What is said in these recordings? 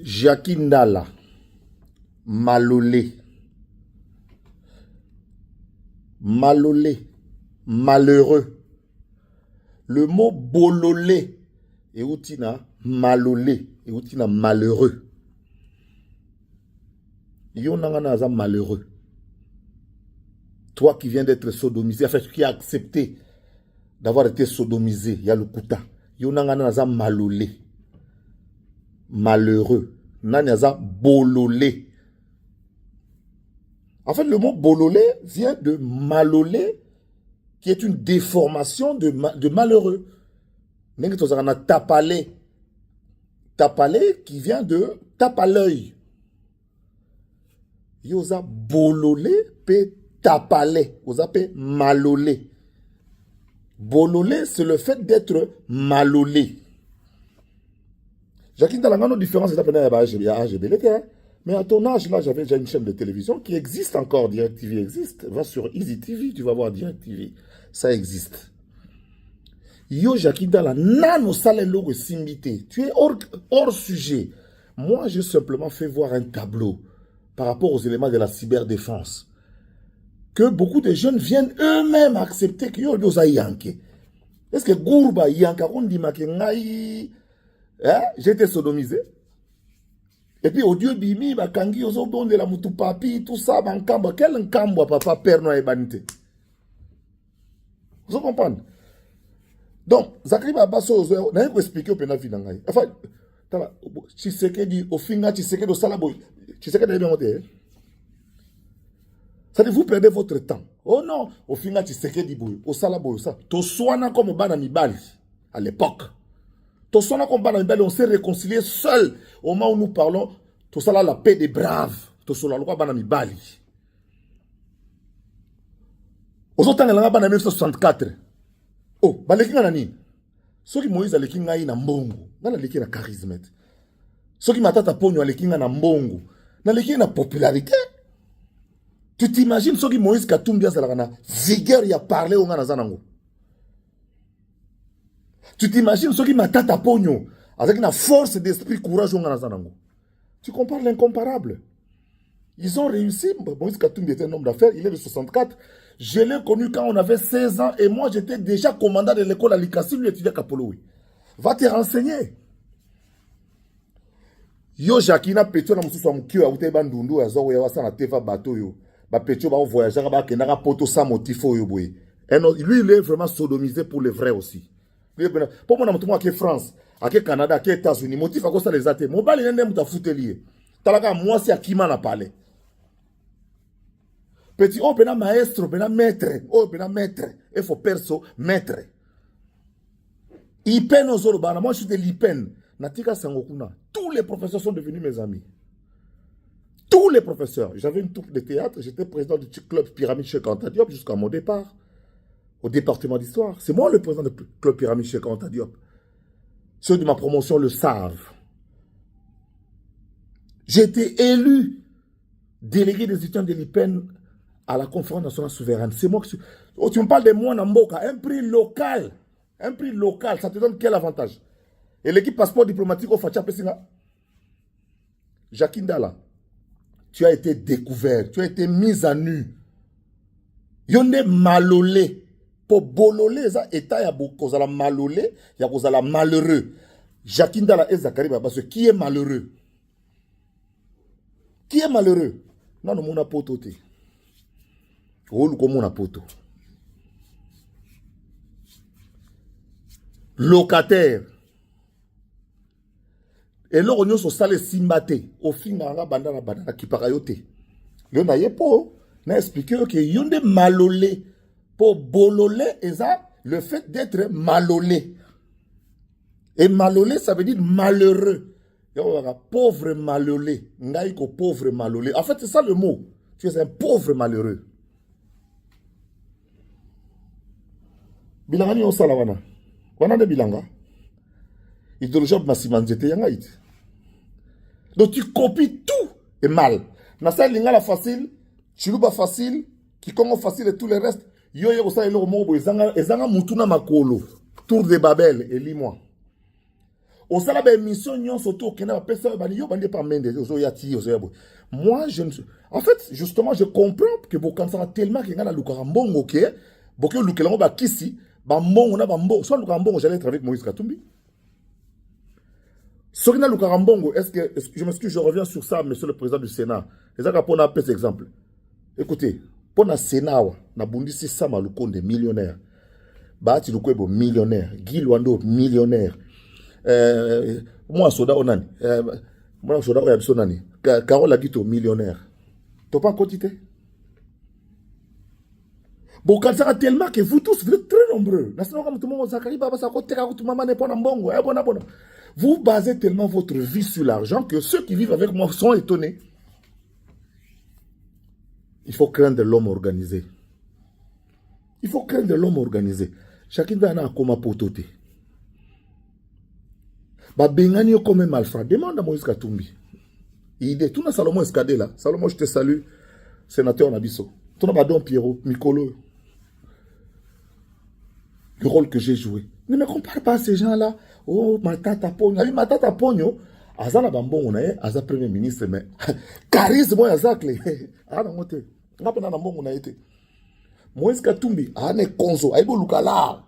Jakindala, malolé, malolé, malheureux. Le mot bololé et outina malolé et outina malheureux. Yonangana malheureux. Toi qui viens d'être sodomisé, en fait, qui as accepté d'avoir été sodomisé, il y a le kuta. Yonangana malolé. Malheureux. Nanyaza bololé. En fait, le mot bololé vient de malolé, qui est une déformation de malheureux. Tapalé. Tapalé qui vient de tape à l'œil. Yosa bololé pe tapalé. Yosa pe malolé. Bololé, c'est le fait d'être malolé. Jacqueline Dalangano, différence, mais à ton âge, là, j'avais déjà une chaîne de télévision qui existe encore. DirecTV existe. Va sur Easy TV, tu vas voir DirecTV. Ça existe. Yo, Jacqueline Dalangano, nano salelo simbité. Tu es hors sujet. Moi, j'ai simplement fait voir un tableau par rapport aux éléments de la cyberdéfense. Que beaucoup de jeunes viennent eux-mêmes accepter que yo, yosa yanke. Est-ce que Gourba yanka, on dit que ngai, j'ai été sodomisé? Et puis, au Dieu bimi, bakangi, ozo bon de la mutu papi, tout ça, bankamba, quel nkamba, papa, père, no, ebanite. Vous comprenez? Donc, Zakri Babaso, n'a rien expliqué au pénal finangaï. Enfin, tu sais que dit, au final, tu sais que de salaboy, tu sais que de bien monter. Ça dit, vous perdez votre temps. Oh non, au final, tu sais que dit, au salaboy, ça. To soana comme banami bali, à l'époque. On s'est réconcilié seul au moment où nous parlons. Tout ça là, la paix des braves. Tout ça là, banami bali. Aux autres temps, en 1964. Oh, baleki na nani. Soki Moïse aleki ngai na mbongo, na leki na charisme. Soki matata ponyo aleki na mbongo, na leki na popularité. Tu t'imagines soki Moïse Katumbi azalaka na vigueur ya parler au ngana zanango. Tu t'imagines ce qui m'a tata pogno avec une force d'esprit, courage au Ganazanango. Tu compares l'incomparable. Ils ont réussi. Moïse Katumbi était un homme d'affaires, il est de 64. Je l'ai connu quand on avait 16 ans et moi j'étais déjà commandant de l'école à Likasi, lui étudiait à Kapoloui. Va te renseigner. Yo Jakina Petio na mususu amukio ya ute bandundu ya zo ya wasana teva bateau yo. Ba Petio ba voyager ba kenaka poto sans motif yo boy. Et non, lui il est vraiment sodomisé pour le vrai aussi. Pour moi, je suis en France, en Canada, en États-Unis, motif à cause de les athées. Mon bal est un peu foutu. Talaka, moi, c'est à qui m'a parlé. Petit, oh, ben maestro, ben maître, oh, ben maître, il faut perso, maître. Ipen Ozorobana, moi, je suis de l'Ipen. Natika Sangokuna. Tous les professeurs sont devenus mes amis. Tous les professeurs. J'avais une troupe de théâtre, j'étais président du club Pyramide Cheikh Anta Diop jusqu'à mon départ. Au département d'histoire. C'est moi le président du club Pyramide Cheikh Anta Diop. Ceux de ma promotion le savent. J'ai été élu délégué des étudiants de l'IPEN à la conférence nationale souveraine. C'est moi qui suis... Oh, tu me parles de moi, Namboka. Un prix local. Un prix local. Ça te donne quel avantage? Et l'équipe passeport diplomatique au Fatia Pessinga? Jacqueline Dala, tu as été découvert. Tu as été mise à nu. Yonde malolé. Pour bololé, ça état ya kozala malolé, ya kozala malheureux. Jacqueline Dala et Zakari Babaso, qui est malheureux? Qui est malheureux? Non, non, mon apoto te. Rôle comme mon apoto. Locataire. Et là, on a sur salle simbate. Au fin, on a bandana qui parayote. Yo na yepo, na expliqué que yonde malolé. Pour bololé, le fait d'être malolé. Et malolé, ça veut dire malheureux. Pauvre malolé. Ngaïko pauvre malolé. En fait, c'est ça le mot. Tu es un pauvre malheureux. Bilanga ni osala wana. Wana de bilanga. Idéologie masimanjete yanga iti. Donc tu copies tout et mal. Nasa lingala facile, chiluba facile, kikongo facile et tout le reste. Yo yo ça elo mo bo ezanga mutuna makolo. Tour de Babel et lis-moi. Au salaire de mission, nous surtout qui n'a pas ça, bani yo bani pas mende, ozoyati, ozoyabo. Moi, je ne suis... En fait, justement, je comprends que vous quand ça tellement qu'il y a la lukarambongo, ok, beaucoup de lukelango ba kisi, ba mbongo na ba mbongo, soit lukarambongo, j'allais être avec Moïse Katumbi. Sorina lukarambongo, est-ce que je m'excuse, je reviens sur ça, monsieur le président du Sénat. Les gars, pour un petit exemple. Écoutez, pour le Sénat, na bundisi sama lukonde millionnaire. Bahati Lukwebo millionnaire, Guy Luando millionnaire. Moi soda onani. Moi soda oyabisonani. Carole Aguito millionnaire. T'as pas quantité. Bon, quand ça va tellement que vous tous, vous êtes très nombreux. Vous basez tellement votre vie sur l'argent que ceux qui vivent avec moi sont étonnés. Il faut craindre l'homme organisé. Il faut craindre l'homme organisé. Chacun va en coma pototé. Ba bengani yo comme malfrat. Demande à Moïse Katumbi. Idée. Tout na Salomon Escadé là. Salomon, je te salue. Sénateur Nabiso. Tout na Badon Pierrot. Mikolo. Le rôle que j'ai joué. Ne me compare pas à ces gens-là. Oh, Matata Pogno. Oui, Matata Pogno. Azala Bambon, on a Aza Premier ministre, mais charisme, moi, Azakle. Ah, non, moi, n'a pas dans on a été. Moïse Katumbi, ane konzo, aibo lukala.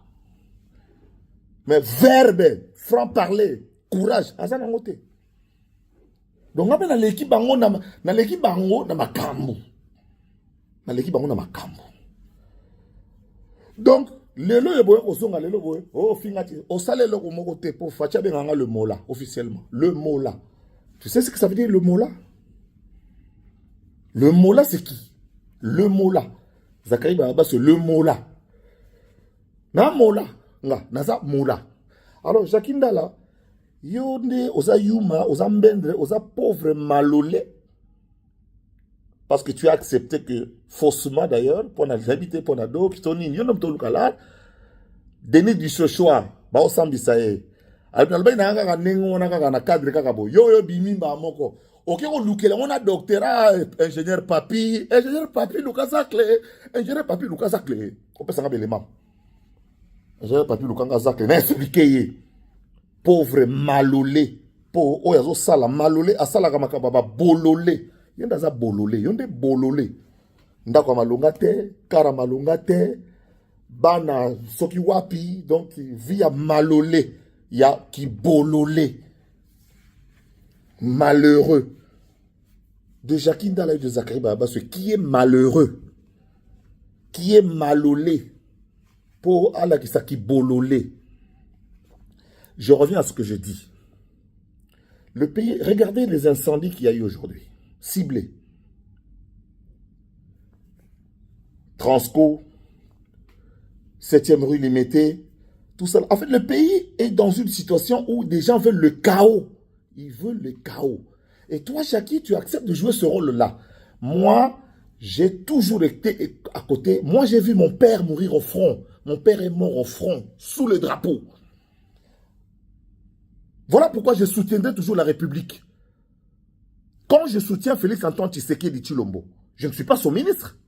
Mais verbe, franc-parler, courage, asa nangote. Donc, on a l'équipe bango na l'équipe bango na makambo. Na l'équipe bango na makambo. Donc, lelo yeboye kozonga lelo boye, oh fingati, o sale lo ko moko te po facha benganga le mot là officiellement, le mot là. Tu sais ce que ça veut dire le mot là? Le mot là c'est qui? Le mot là. Zakari Baba, c'est le mot là. Na mot là. Naza mot là. Alors, Jakinda là, yonde, osa yuma, osa mbendre, osa pauvre malolé. Parce que tu as accepté que, faussement d'ailleurs, pour habiter, pour n'ado, qui t'ont dit, yon to lukala, Denis du choix, ba osambi sae. Albay na nga nengo na nga na cadre kakabo. Yo bimimba moko. Ok, on a doctorat, ingénieur papi Lukazakle, ingénieur papi Lukazakle. On peut s'en rappeler les mains. Ingénieur papi Lukazakle, n'a expliqué. Pauvre malolé, pauvre, oyazo sala malolé, asala kamakababa bololé. Yenda za bololé, yonde bololé. Ndako malonga te, kara malonga te, bana soki wapi, donc via malolé, ya ki bololé. Malheureux. De Jacqueline Dala et de Zakari Baba, ce qui est malheureux, qui est malolé, pour Allah qui bololé. Je reviens à ce que je dis. Le pays, regardez les incendies qu'il y a eu aujourd'hui, ciblés. Transco, 7e rue Limété, tout ça. En fait, le pays est dans une situation où des gens veulent le chaos. Ils veulent le chaos. Et toi, Jackie, tu acceptes de jouer ce rôle-là. Moi, j'ai toujours été à côté. Moi, j'ai vu mon père mourir au front. Mon père est mort au front, sous le drapeau. Voilà pourquoi je soutiendrai toujours la République. Quand je soutiens Félix Antoine Tshisekedi Tshilombo, je ne suis pas son ministre.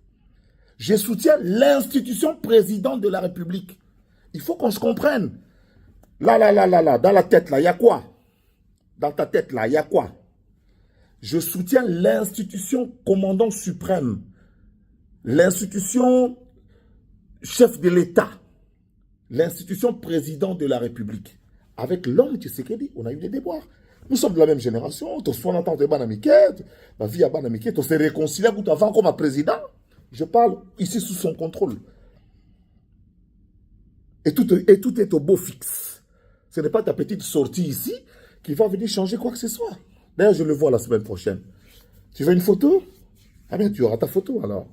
Je soutiens l'institution présidente de la République. Il faut qu'on se comprenne. Là, dans la tête, là, il y a quoi? Dans ta tête, là, il y a quoi? Je soutiens l'institution commandant suprême, l'institution chef de l'État, l'institution président de la République. Avec l'homme Tshisekedi, on a eu des déboires. Nous sommes de la même génération, tu sois en tant que banamiquette, ma vie à banamiquette, on s'est réconcilié avant comme président. Je parle ici sous son contrôle. Et tout est au beau fixe. Ce n'est pas ta petite sortie ici qui va venir changer quoi que ce soit. D'ailleurs, je le vois la semaine prochaine. Tu veux une photo? Ah bien, tu auras ta photo alors.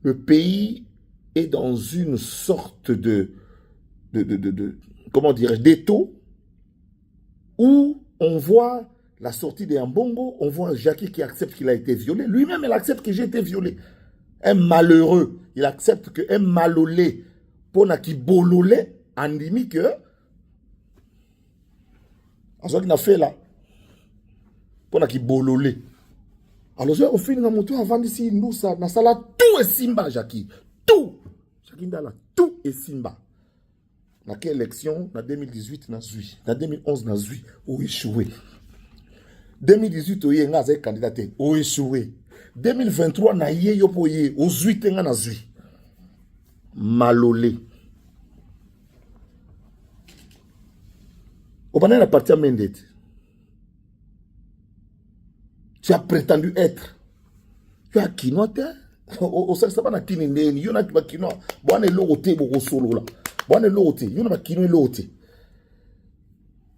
Le pays est dans une sorte comment dirais-je, d'étau où on voit la sortie des Mbongo, on voit Jackie qui accepte qu'il a été violé. Lui-même, il accepte que j'ai été violé. Un malheureux, il accepte qu'un malolé, pour qui bololé, en limite que, en ce qu'il a fait là, pour qui bololé. Alors, je vais finir mon tour avant d'ici, nous, ça, dans ça là, tout est Simba, Jackie. Tout. Jackie Ndala, tout est Simba. Dans quelle élection? En 2018, en 2011, on a échoué. 2018, on a été candidat, on a échoué. 2023, on a été candidat, on a échoué. Malolé. On a parti à Mendet. Tu as prétendu être. Tu as kinote. Au sein de la kinote, il y a qui kinote. Bon, il y a solo là. Bon, il y a kinote.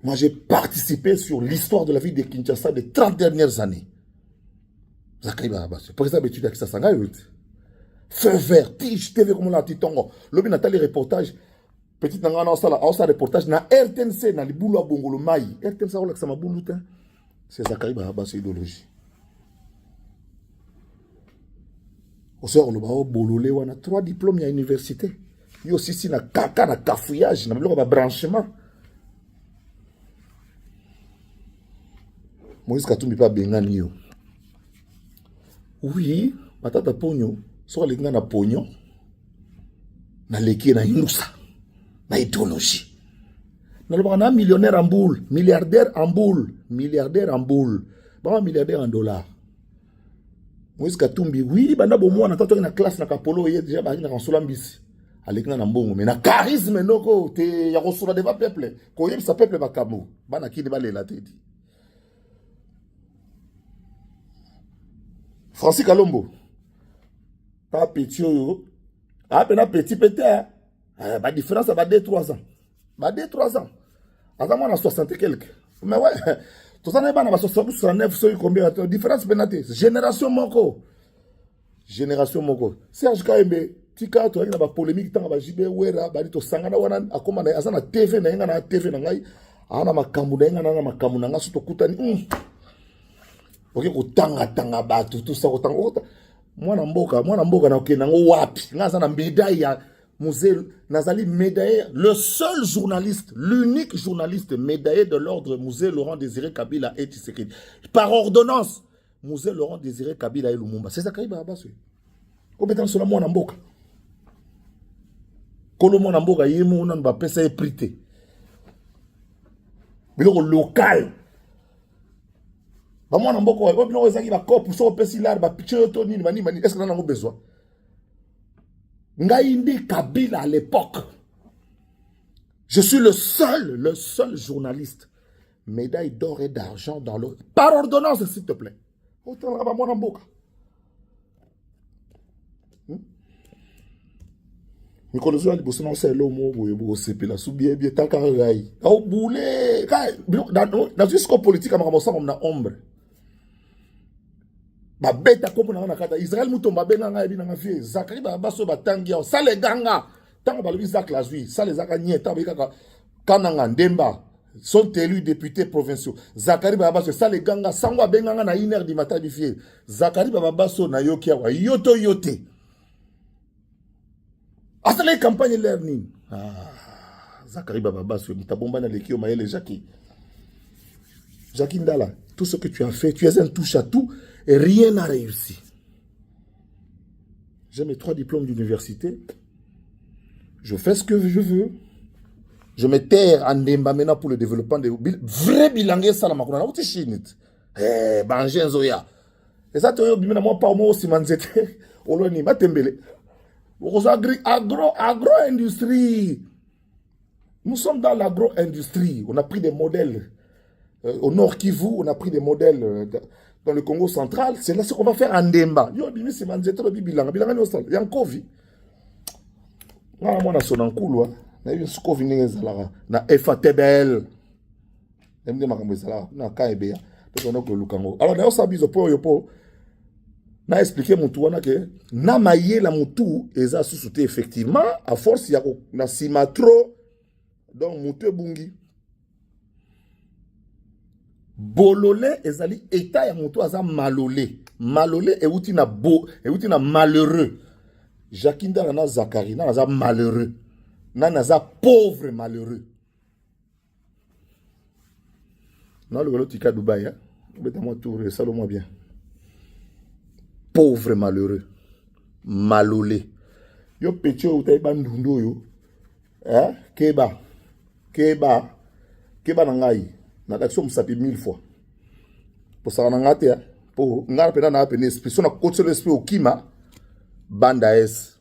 Moi, j'ai participé sur l'histoire de la vie de Kinshasa des 30 dernières années. Zakaiba Abasso. Par exemple, tu as ça sanga feu vert, tige, TV comme la titongo. Lobi Nathalie reportage. Petit nanga na ça reportage na RTNC na libulu a bongolo mai. RTNC on ça ma buluta. C'est Zakaiba Abasso idéologie. Au sort le bao bololé wana 3 diplômes à l'université. Yo aussi na kaka na cafouillage na biloko ba branchement. Moïse Katumbi pas bengani yo. Oui, matata pogno, so lenga na pogno. Na leki na inusa. Na idéologie. Na le bana millionnaire en boule, milliardaire en boule, milliardaire en boule. Ba milliardaire en dollars. Moïse Katumbi, oui, banda bomo na tato na classe na kapolo ye déjà ba na konsola mbisi. Alekna na mbongo mais na charisme noko te ya kosula deva peuple. Ko yeb sa peuple bakamo. Bana kini ba lela te di. Francis Kalombo. Pas petit yo. Ah, ben petit pété. La différence, ça va 2-3 ans. Va 2-3 ans. Avant moi, on a 60 et quelques. Mais ouais, tout ça n'est pas dans 69, c'est combien de différence pénalité. Génération Moko. Génération Moko. Serge Kaembe, Tika, tu as une polémique, tu as une Wera, tu as une akoma na azana TV na TV na ngai. Ana makambu na makambu na ngaso to kutani. Ok, tanga batu tout ça otanga. Mwana mboka na okenango wapi. Ngaza na médaille ya musée Nazali médaillé, le seul journaliste, l'unique journaliste médaillé de l'ordre musée Laurent Désiré Kabila et Tshisekedi. Par ordonnance, musée Laurent Désiré Kabila et Lumumba. C'est ça qui va passer. Au béton sur la mwana mboka. Kolo mwana mboka yemu on va pesa prité. Biloko local. Ba mwana mboka wa biloko ezaki ba cop so pesi lar ba picture to nini mani est-ce que on a besoin? Ngaïndi Kabila à l'époque. Je suis le seul journaliste. Médaille d'or et d'argent dans l'eau. Par ordonnance, s'il te plaît. Autant là-bas, mon amboka. Nicolas Zoua, il bosse dans ce lomo, il bosse la soubie, bien, tant qu'à raï. Au boulet, dans une scope politique, on a ombre. Ba beta kopo na kata Israël mutomba benga nga ebi na vie Zakari ba baso batangi ya ça les ganga tant ba le Zak la zui ça les aka nyeta ba kananga ndemba sont élus députés provinciaux Zakari ba baso ça les ganga sangwa benga na 1h du matin bifie Zakari ba baso na yoki wa yoto yote asa les campagnes learning Zakari ba baso mutabomba na lekio maele Jackie Ndala tout ce que tu as fait tu es un touche à tout et rien n'a réussi. J'ai mes 3 diplômes d'université. Je fais ce que je veux. Je me terre en Ndemba maintenant pour le développement des vrais bilangés salamakuna. Na uti shinit. Banjen zoya. Et ça, tu as dit, moi, pas moi aussi, manzete. Oloni, matembele. Agro-industrie. Nous sommes dans l'agro-industrie. On a pris des modèles. Au Nord Kivu, on a pris des modèles dans le Congo central. C'est là ce qu'on va faire en Ndemba. Yo, bimi, c'est manzetro, bilanga. Bilanga, nous sommes. Il y a un Covid. Moi, on a son encoulou. Il y a un Covid. Na FATBL. MD Makambo na KBA. Alors, d'ailleurs, ça bise au point, na expliqué mon tour, que na maye la moutou, et ça sous-souté effectivement, à force, il y a na simatro, donc moutou bungi. Bololé, ezali, état ya moutou, aza malolé. Malolé, et outi na malheureux. Jakinda na Zakari, na aza malheureux. Na aza pauvre malheureux. Non, le golo tika Dubaï, hein. Mettez-moi tour, salons-moi bien. Pauvre malheureux. Malolé. Yo petit ou taï bandundo yo. Keba. Keba. Keba na ngai. Na d'action musapi 1000 fois. Pour ça na ngate pour ngara pena na pena esprit. So na coach l'esprit au kima banda es.